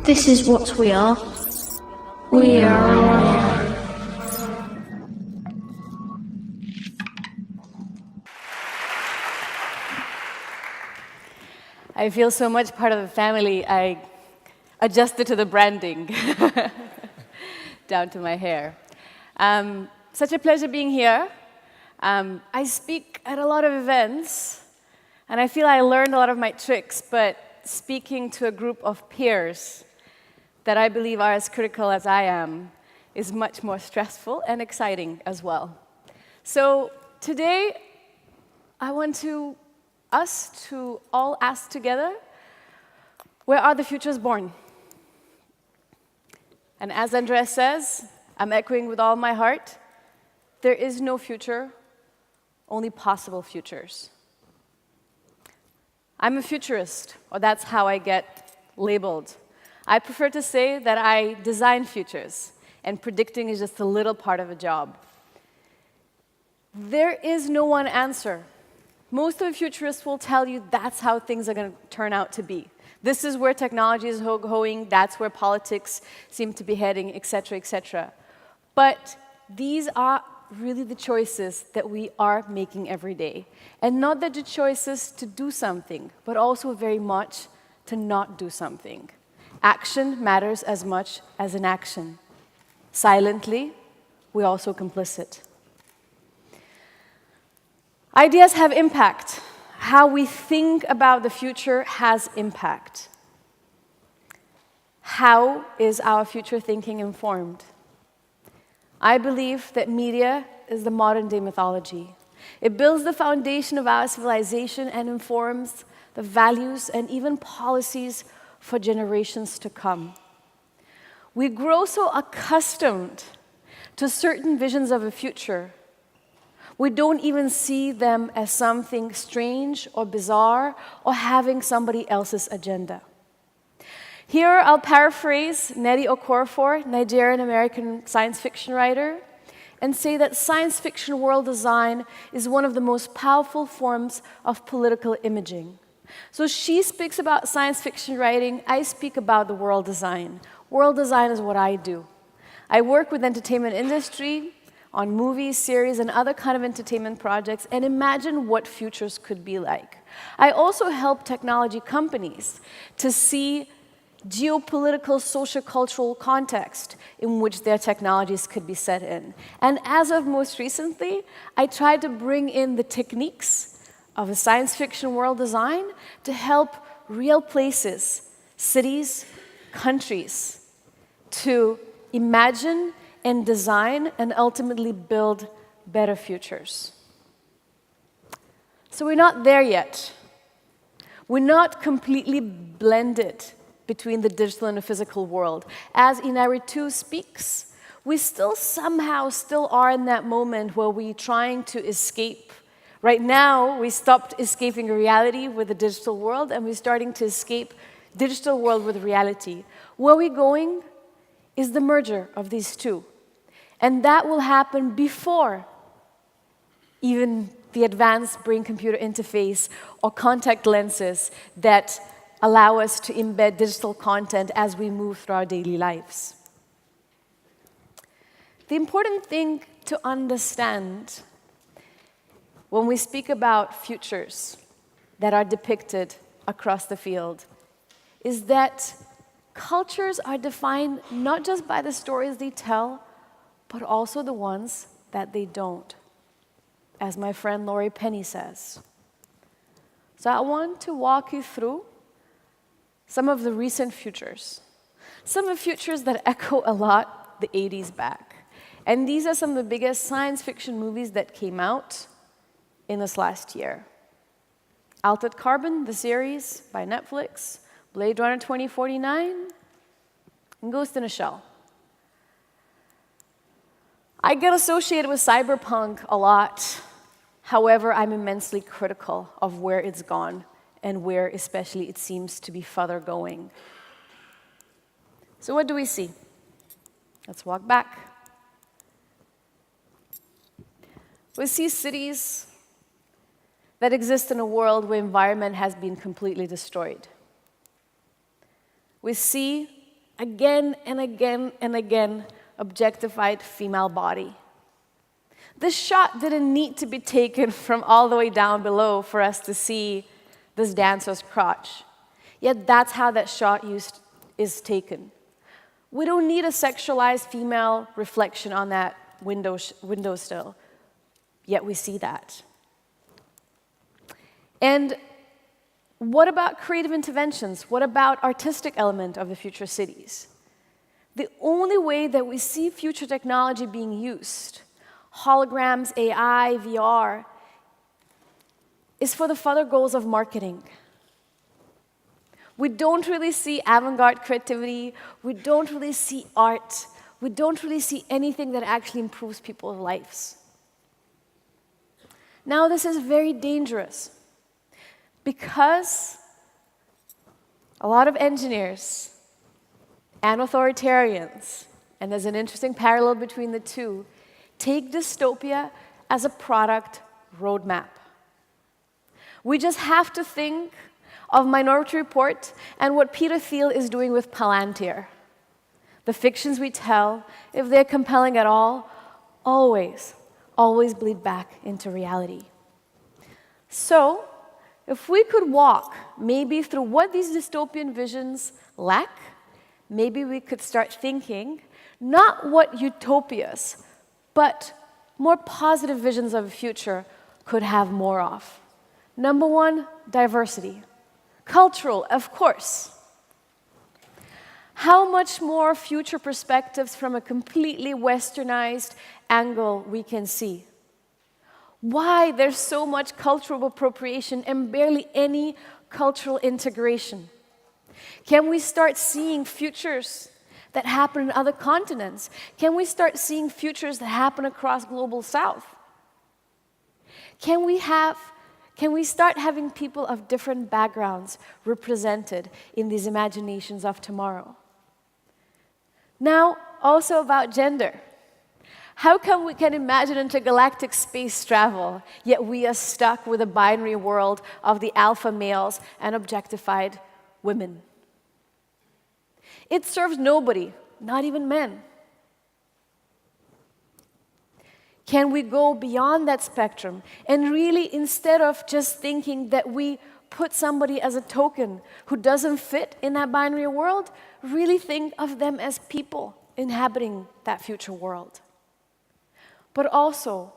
This is what we are. We are alive. I feel so much part of the family, I adjusted to the branding down to my hair. Such a pleasure being here. I speak at a lot of events, and I feel I learned a lot of my tricks, but speaking to a group of peers that I believe are as critical as I am is much more stressful and exciting as well. So today, I want us to all ask together, where are the futures born? And as Andres says, I'm echoing with all my heart, there is no future, only possible futures. I'm a futurist, or that's how I get labeled. I prefer to say that I design futures, and predicting is just a little part of a job. There is no one answer. Most of the futurists will tell you that's how things are going to turn out to be. This is where technology is going, that's where politics seem to be heading, etc., etc. But these are really the choices that we are making every day. And not that the choices to do something, but also very much to not do something. Action matters as much as inaction. Silently, we're also complicit. Ideas have impact. How we think about the future has impact. How is our future thinking informed? I believe that media is the modern-day mythology. It builds the foundation of our civilization and informs the values and even policies for generations to come. We grow so accustomed to certain visions of a future, we don't even see them as something strange or bizarre or having somebody else's agenda. Here, I'll paraphrase Nnedi Okorafor, Nigerian-American science fiction writer, and say that science fiction world design is one of the most powerful forms of political imaging. So she speaks about science fiction writing, I speak about the world design. World design is what I do. I work with the entertainment industry on movies, series, and other kind of entertainment projects, and imagine what futures could be like. I also help technology companies to see geopolitical, sociocultural context in which their technologies could be set in. And as of most recently, I tried to bring in the techniques of a science fiction world design to help real places, cities, countries, to imagine and design and ultimately build better futures. So we're not there yet. We're not completely blended between the digital and the physical world. As Inari2 speaks, we somehow still are in that moment where we're trying to escape. Right now, we stopped escaping reality with the digital world, and we're starting to escape digital world with reality. Where we're going is the merger of these two. And that will happen before even the advanced brain-computer interface or contact lenses that allow us to embed digital content as we move through our daily lives. The important thing to understand when we speak about futures that are depicted across the field is that cultures are defined not just by the stories they tell, but also the ones that they don't, as my friend Laurie Penny says. So I want to walk you through some of the recent futures. Some of the futures that echo a lot the 80s back. And these are some of the biggest science fiction movies that came out in this last year. Altered Carbon, the series by Netflix, Blade Runner 2049, and Ghost in a Shell. I get associated with cyberpunk a lot. However, I'm immensely critical of where it's gone and where especially it seems to be further going. So what do we see? Let's walk back. We see cities that exist in a world where environment has been completely destroyed. We see again and again and again, objectified female body. This shot didn't need to be taken from all the way down below for us to see this dancer's crotch. Yet that's how that shot is taken. We don't need a sexualized female reflection on that window still, yet we see that. And what about creative interventions? What about artistic element of the future cities? The only way that we see future technology being used, holograms, AI, VR, is for the further goals of marketing. We don't really see avant-garde creativity. We don't really see art. We don't really see anything that actually improves people's lives. Now, this is very dangerous because a lot of engineers and authoritarians, and there's an interesting parallel between the two, take dystopia as a product roadmap. We just have to think of Minority Report and what Peter Thiel is doing with Palantir. The fictions we tell, if they're compelling at all, always bleed back into reality. So, if we could walk maybe through what these dystopian visions lack, maybe we could start thinking not what utopias, but more positive visions of a future could have more of. Number one, diversity. Cultural, of course. How much more future perspectives from a completely westernized angle we can see? Why there's so much cultural appropriation and barely any cultural integration? Can we start seeing futures that happen in other continents? Can we start seeing futures that happen across global south? Can we start having people of different backgrounds represented in these imaginations of tomorrow? Now, also about gender. How come we can imagine intergalactic space travel, yet we are stuck with a binary world of the alpha males and objectified women? It serves nobody, not even men. Can we go beyond that spectrum and really, instead of just thinking that we put somebody as a token who doesn't fit in that binary world, really think of them as people inhabiting that future world? But also,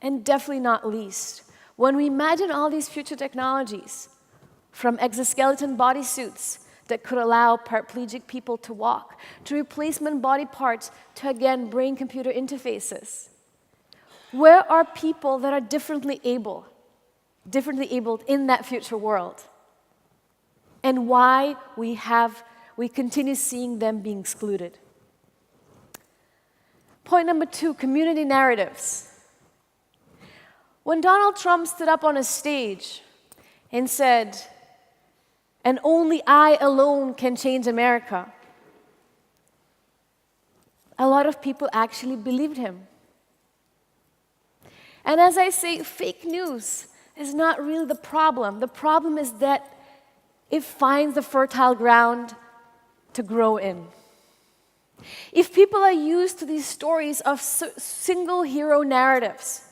and definitely not least, when we imagine all these future technologies, from exoskeleton bodysuits that could allow paraplegic people to walk, to replacement body parts to, again, brain-computer interfaces, where are people that are differently abled in that future world? And why we continue seeing them being excluded? Point number two, community narratives. When Donald Trump stood up on a stage and said, "And only I alone can change America," a lot of people actually believed him. And as I say, fake news is not really the problem. The problem is that it finds the fertile ground to grow in. If people are used to these stories of single hero narratives,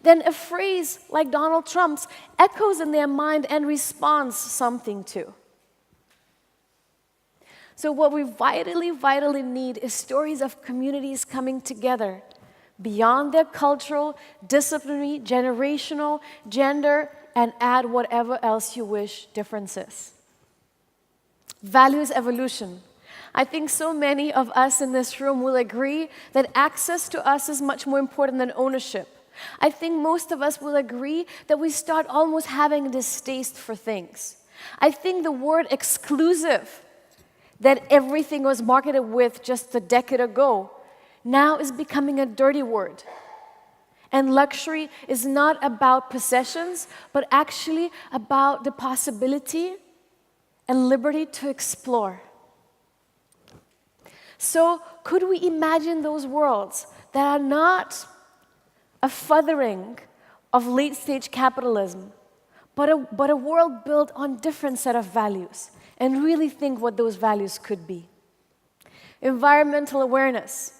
then a phrase like Donald Trump's echoes in their mind and responds something to. So what we vitally need is stories of communities coming together beyond their cultural, disciplinary, generational, gender, and add whatever else you wish differences. Values evolution. I think so many of us in this room will agree that access to us is much more important than ownership. I think most of us will agree that we start almost having a distaste for things. I think the word exclusive that everything was marketed with just a decade ago now is becoming a dirty word. And luxury is not about possessions, but actually about the possibility and liberty to explore. So, could we imagine those worlds that are not a furthering of late-stage capitalism, but a world built on different set of values, and really think what those values could be? environmental awareness.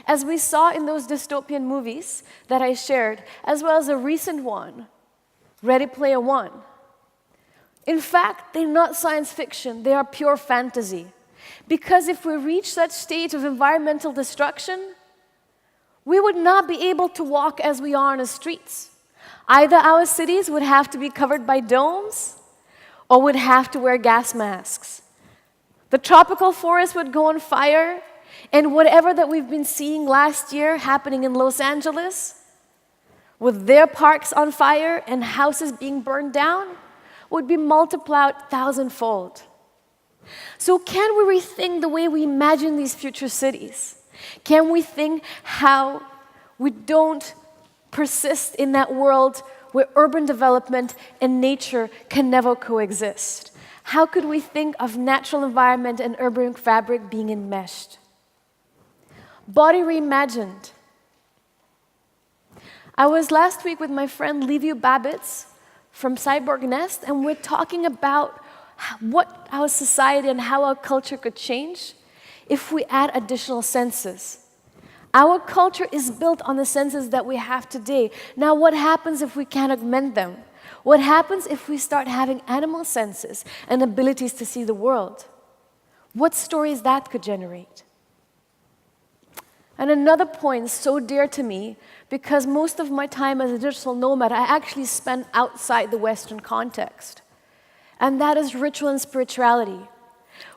As we saw in those dystopian movies that I shared, as well as a recent one, Ready Player One. In fact, they're not science fiction, they are pure fantasy. Because if we reach such stage of environmental destruction, we would not be able to walk as we are in the streets. Either our cities would have to be covered by domes, or would have to wear gas masks. The tropical forest would go on fire, and whatever that we've been seeing last year happening in Los Angeles, with their parks on fire and houses being burned down, would be multiplied thousandfold. So can we rethink the way we imagine these future cities? Can we think how we don't persist in that world where urban development and nature can never coexist? How could we think of natural environment and urban fabric being enmeshed? Body reimagined. I was last week with my friend Liviu Babitz from Cyborg Nest, and we're talking about what our society and how our culture could change if we add additional senses. Our culture is built on the senses that we have today. Now, what happens if we can't augment them? What happens if we start having animal senses and abilities to see the world? What stories that could generate? And another point so dear to me, because most of my time as a digital nomad, I actually spend outside the Western context. And that is ritual and spirituality.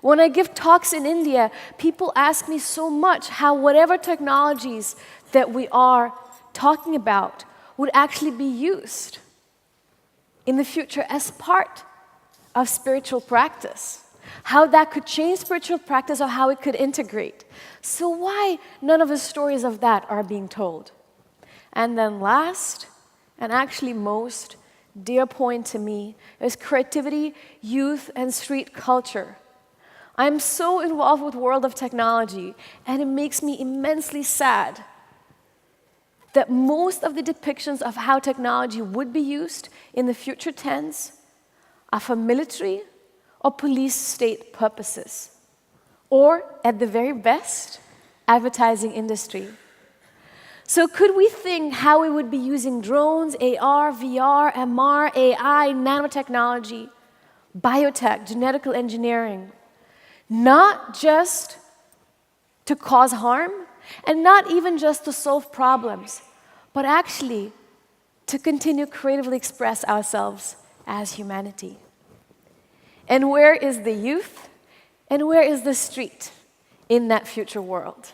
When I give talks in India, people ask me so much how whatever technologies that we are talking about would actually be used in the future as part of spiritual practice. How that could change spiritual practice or how it could integrate. So why none of the stories of that are being told? And then last, and actually most dear point to me, is creativity, youth, and street culture. I'm so involved with the world of technology, and it makes me immensely sad that most of the depictions of how technology would be used in the future tense are for military or police state purposes, or at the very best, advertising industry. So could we think how we would be using drones, AR, VR, MR, AI, nanotechnology, biotech, genetical engineering, not just to cause harm, and not even just to solve problems, but actually to continue creatively express ourselves as humanity? And where is the youth, and where is the street in that future world?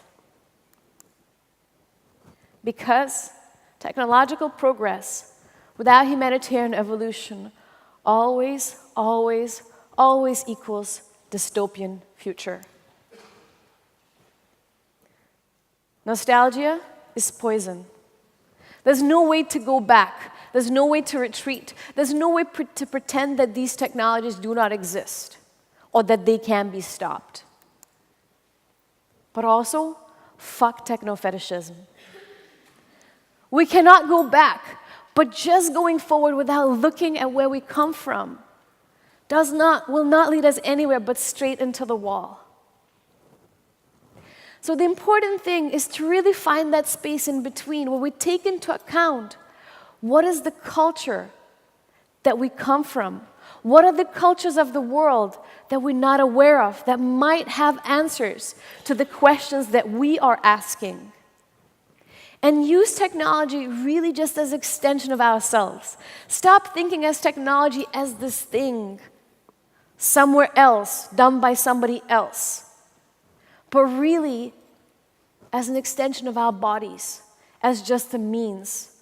Because technological progress without humanitarian evolution always, always, always equals dystopian future. Nostalgia is poison. There's no way to go back. There's no way to retreat. There's no way to pretend that these technologies do not exist or that they can be stopped. But also, fuck techno-fetishism. We cannot go back, but just going forward without looking at where we come from will not lead us anywhere but straight into the wall. So the important thing is to really find that space in between where we take into account what is the culture that we come from? What are the cultures of the world that we're not aware of that might have answers to the questions that we are asking? And use technology really just as an extension of ourselves. Stop thinking as technology as this thing somewhere else, done by somebody else, but really as an extension of our bodies, as just a means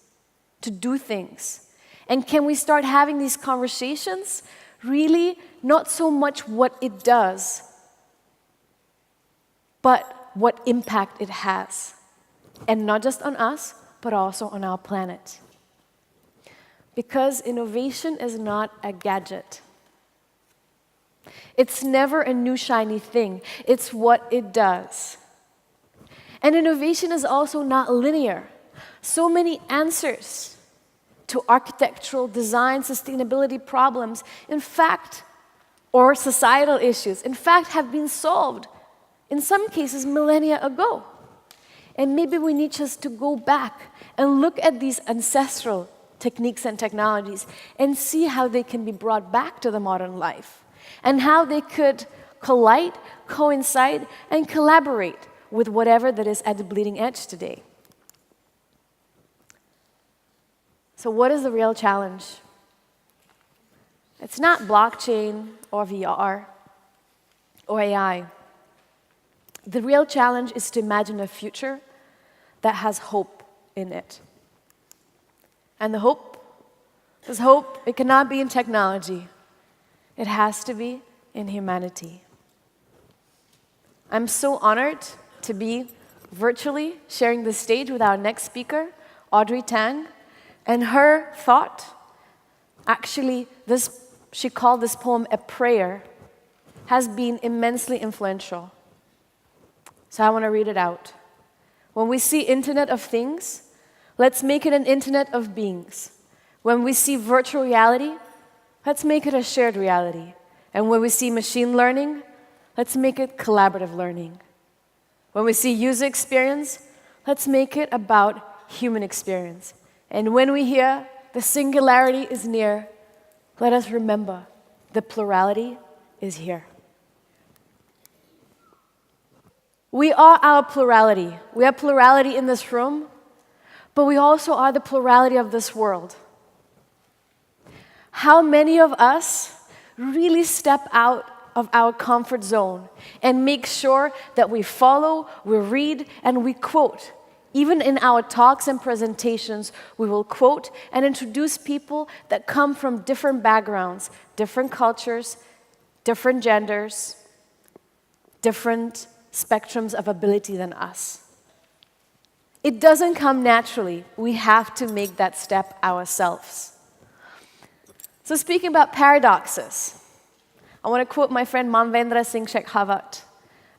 to do things. And can we start having these conversations? Really, not so much what it does, but what impact it has. And not just on us, but also on our planet. Because innovation is not a gadget. It's never a new shiny thing. It's what it does. And innovation is also not linear. So many answers to architectural design, sustainability problems, in fact, or societal issues, in fact, have been solved in some cases, millennia ago. And maybe we need just to go back and look at these ancestral techniques and technologies and see how they can be brought back to the modern life and how they could collide, coincide, and collaborate with whatever that is at the bleeding edge today. So what is the real challenge? It's not blockchain or VR or AI. The real challenge is to imagine a future that has hope in it. And this hope, it cannot be in technology. It has to be in humanity. I'm so honored to be virtually sharing the stage with our next speaker, Audrey Tang, and her thought, actually, she called this poem a prayer, has been immensely influential. So I want to read it out. When we see Internet of Things, let's make it an Internet of Beings. When we see virtual reality, let's make it a shared reality. And when we see machine learning, let's make it collaborative learning. When we see user experience, let's make it about human experience. And when we hear the singularity is near, let us remember the plurality is here. We are our plurality. We have plurality in this room, but we also are the plurality of this world. How many of us really step out of our comfort zone and make sure that we follow, we read, and we quote? Even in our talks and presentations, we will quote and introduce people that come from different backgrounds, different cultures, different genders, different spectrums of ability than us. It doesn't come naturally. We have to make that step ourselves. So speaking about paradoxes, I want to quote my friend Manvendra Singh Shekhawat,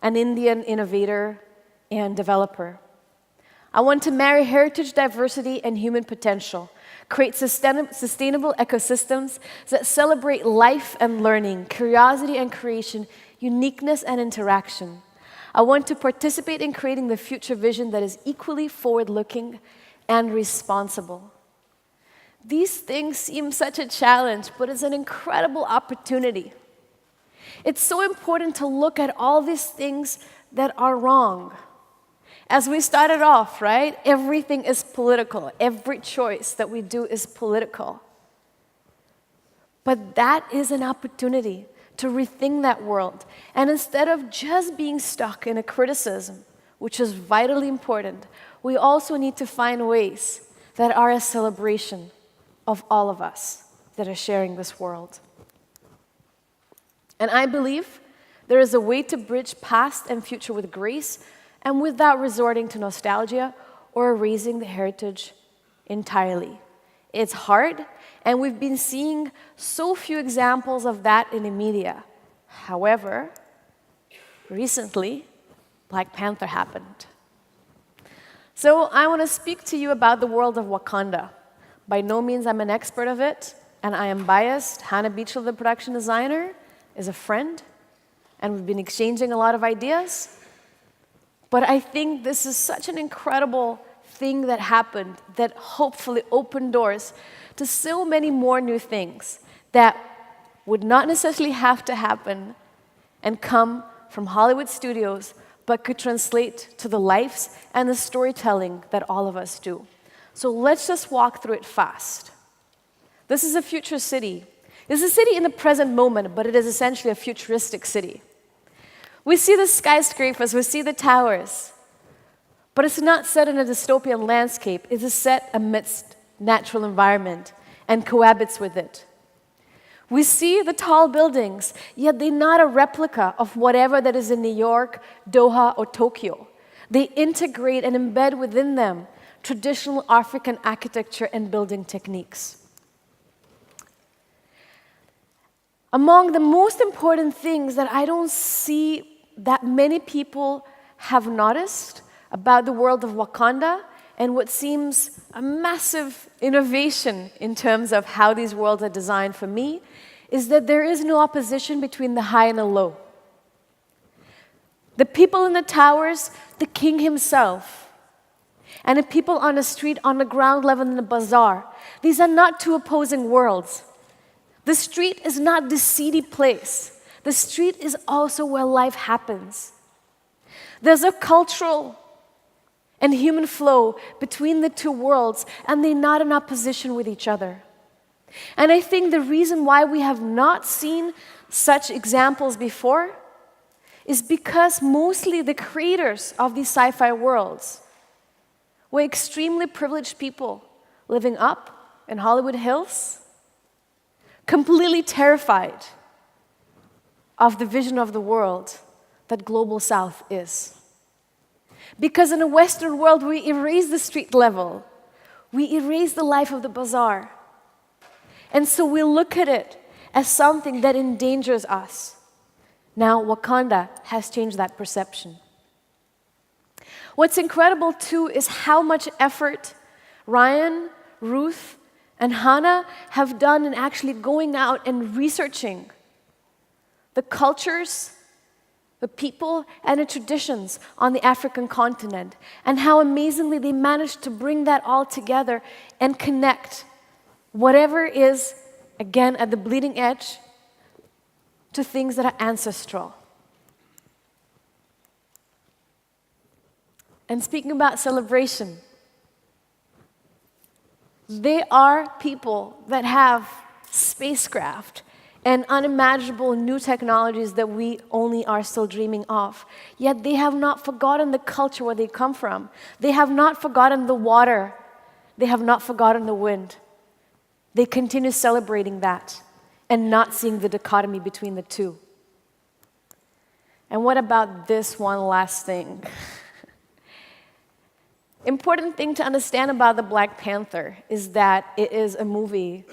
an Indian innovator and developer. I want to marry heritage, diversity, and human potential, create sustainable ecosystems that celebrate life and learning, curiosity and creation, uniqueness and interaction. I want to participate in creating the future vision that is equally forward-looking and responsible. These things seem such a challenge, but it's an incredible opportunity. It's so important to look at all these things that are wrong. As we started off, right? Everything is political. Every choice that we do is political. But that is an opportunity to rethink that world. And instead of just being stuck in a criticism, which is vitally important, we also need to find ways that are a celebration of all of us that are sharing this world. And I believe there is a way to bridge past and future with grace and without resorting to nostalgia or erasing the heritage entirely. It's hard, and we've been seeing so few examples of that in the media. However, recently, Black Panther happened. So I want to speak to you about the world of Wakanda. By no means I'm an expert of it, and I am biased. Hannah Beachel, the production designer, is a friend, and we've been exchanging a lot of ideas. But I think this is such an incredible thing that happened that hopefully opened doors to so many more new things that would not necessarily have to happen and come from Hollywood studios, but could translate to the lives and the storytelling that all of us do. So let's just walk through it fast. This is a future city. It's a city in the present moment, but it is essentially a futuristic city. We see the skyscrapers, we see the towers, but it's not set in a dystopian landscape. It is set amidst natural environment and cohabits with it. We see the tall buildings, yet they're not a replica of whatever that is in New York, Doha, or Tokyo. They integrate and embed within them traditional African architecture and building techniques. Among the most important things that I don't see that many people have noticed about the world of Wakanda and what seems a massive innovation in terms of how these worlds are designed for me is that there is no opposition between the high and the low. The people in the towers, the king himself. And the people on the street, on the ground level in the bazaar. These are not two opposing worlds. The street is not this seedy place. The street is also where life happens. There's a cultural and human flow between the two worlds, and they're not in opposition with each other. And I think the reason why we have not seen such examples before is because mostly the creators of these sci-fi worlds were extremely privileged people living up in Hollywood Hills, completely terrified of the vision of the world that Global South is. Because in a Western world, we erase the street level. We erase the life of the bazaar. And so we look at it as something that endangers us. Now, Wakanda has changed that perception. What's incredible, too, is how much effort Ryan, Ruth, and Hannah have done in actually going out and researching the cultures, the people, and the traditions on the African continent, and how amazingly they managed to bring that all together and connect whatever is, again, at the bleeding edge to things that are ancestral. And speaking about celebration, they are people that have spacecraft and unimaginable new technologies that we only are still dreaming of. Yet they have not forgotten the culture where they come from. They have not forgotten the water. They have not forgotten the wind. They continue celebrating that and not seeing the dichotomy between the two. And what about this one last thing? Important thing to understand about the Black Panther is that it is a movie,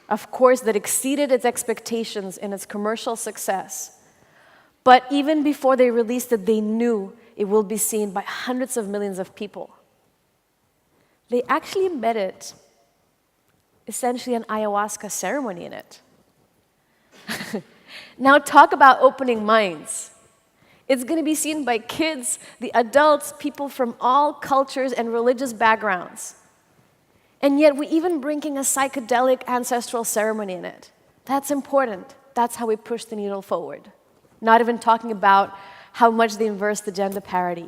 of course, that exceeded its expectations in its commercial success. But even before they released it, they knew it will be seen by hundreds of millions of people. They actually embedded essentially an ayahuasca ceremony in it. Now talk about opening minds. It's going to be seen by kids, the adults, people from all cultures and religious backgrounds. And yet we're even bringing a psychedelic ancestral ceremony in it. That's important. That's how we push the needle forward. Not even talking about how much they inverse the gender parity.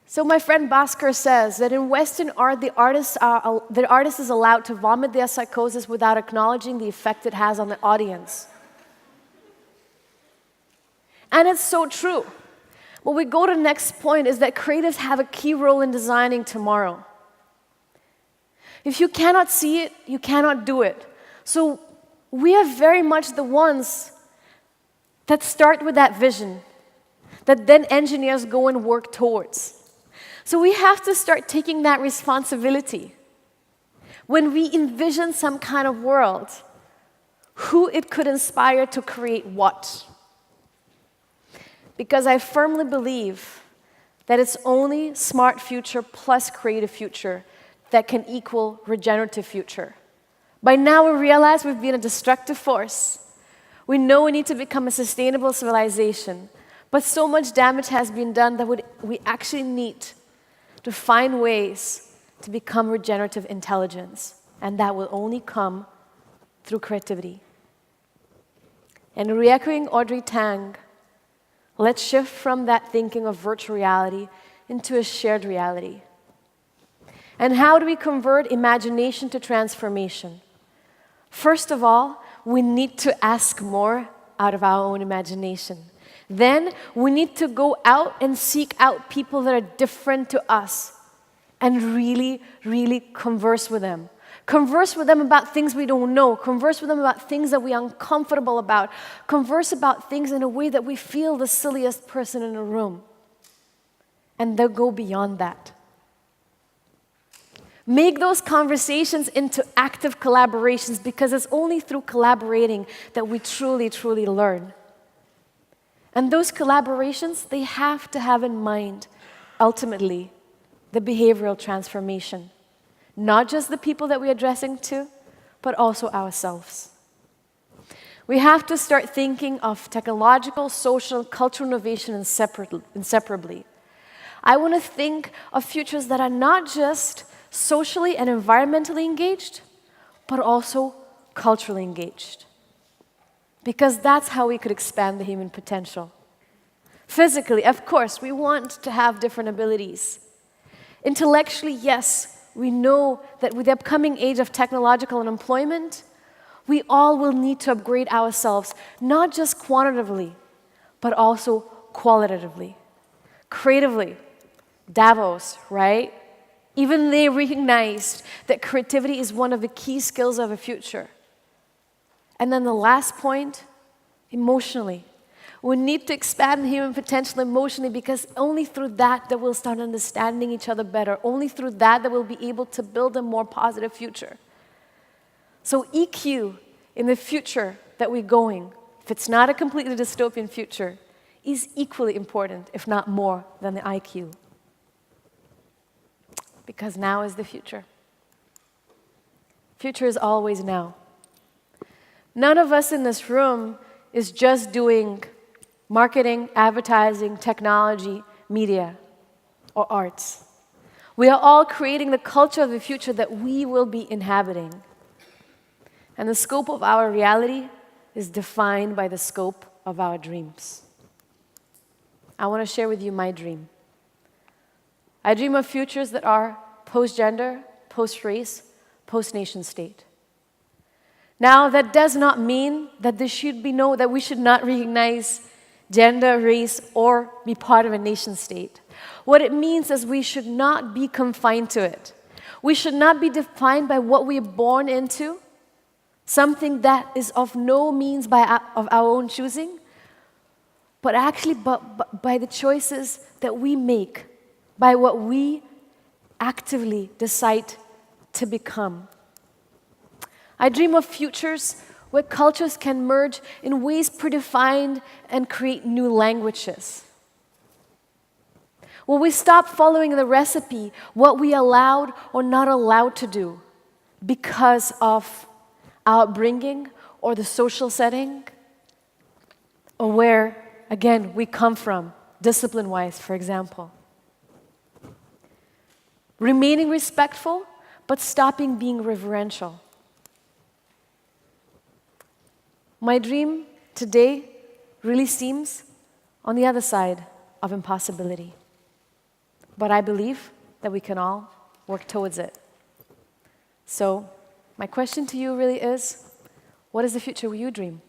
So my friend Bhaskar says that in Western art, the artist is allowed to vomit their psychosis without acknowledging the effect it has on the audience. And it's so true. What we go to the next point is that creatives have a key role in designing tomorrow. If you cannot see it, you cannot do it. So we are very much the ones that start with that vision, that then engineers go and work towards. So we have to start taking that responsibility. When we envision some kind of world, who it could inspire to create what. Because I firmly believe that it's only smart future plus creative future that can equal regenerative future. By now we realize we've been a destructive force. We know we need to become a sustainable civilization, but so much damage has been done that we actually need to find ways to become regenerative intelligence, and that will only come through creativity. And re-echoing Audrey Tang, let's shift from that thinking of virtual reality into a shared reality. And how do we convert imagination to transformation? First of all, we need to ask more out of our own imagination. Then we need to go out and seek out people that are different to us and really, really converse with them. Converse with them about things we don't know. Converse with them about things that we are uncomfortable about. Converse about things in a way that we feel the silliest person in the room. And they'll go beyond that. Make those conversations into active collaborations, because it's only through collaborating that we truly, truly learn. And those collaborations, they have to have in mind, ultimately, the behavioral transformation. Not just the people that we're addressing to, but also ourselves. We have to start thinking of technological, social, cultural innovation inseparably. I want to think of futures that are not just socially and environmentally engaged, but also culturally engaged. Because that's how we could expand the human potential. Physically, of course, we want to have different abilities. Intellectually, yes, we know that with the upcoming age of technological unemployment, we all will need to upgrade ourselves, not just quantitatively, but also qualitatively. Creatively, Davos, right? Even they recognized that creativity is one of the key skills of the future. And then the last point, emotionally. We need to expand the human potential emotionally because only through that we'll start understanding each other better. Only through that we'll be able to build a more positive future. So EQ in the future that we're going, if it's not a completely dystopian future, is equally important, if not more, than the IQ. Because now is the future. Future is always now. None of us in this room is just doing marketing, advertising, technology, media, or arts. We are all creating the culture of the future that we will be inhabiting. And the scope of our reality is defined by the scope of our dreams. I want to share with you my dream. I dream of futures that are post-gender, post-race, post-nation state. Now, that does not mean that we should not recognize gender, race, or be part of a nation state. What it means is we should not be confined to it. We should not be defined by what we are born into, something that is of no means of our own choosing, but actually by the choices that we make, by what we actively decide to become. I dream of futures where cultures can merge in ways predefined and create new languages. Where we stop following the recipe, what we allowed or not allowed to do because of our upbringing or the social setting, or where, again, we come from, discipline-wise, for example. Remaining respectful, but stopping being reverential. My dream today really seems on the other side of impossibility. But I believe that we can all work towards it. So, my question to you really is, what is the future you dream?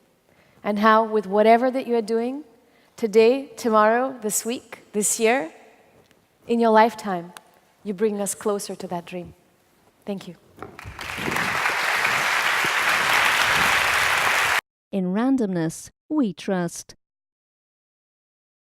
And how, with whatever that you are doing, today, tomorrow, this week, this year, in your lifetime, you bring us closer to that dream. Thank you. In randomness, we trust.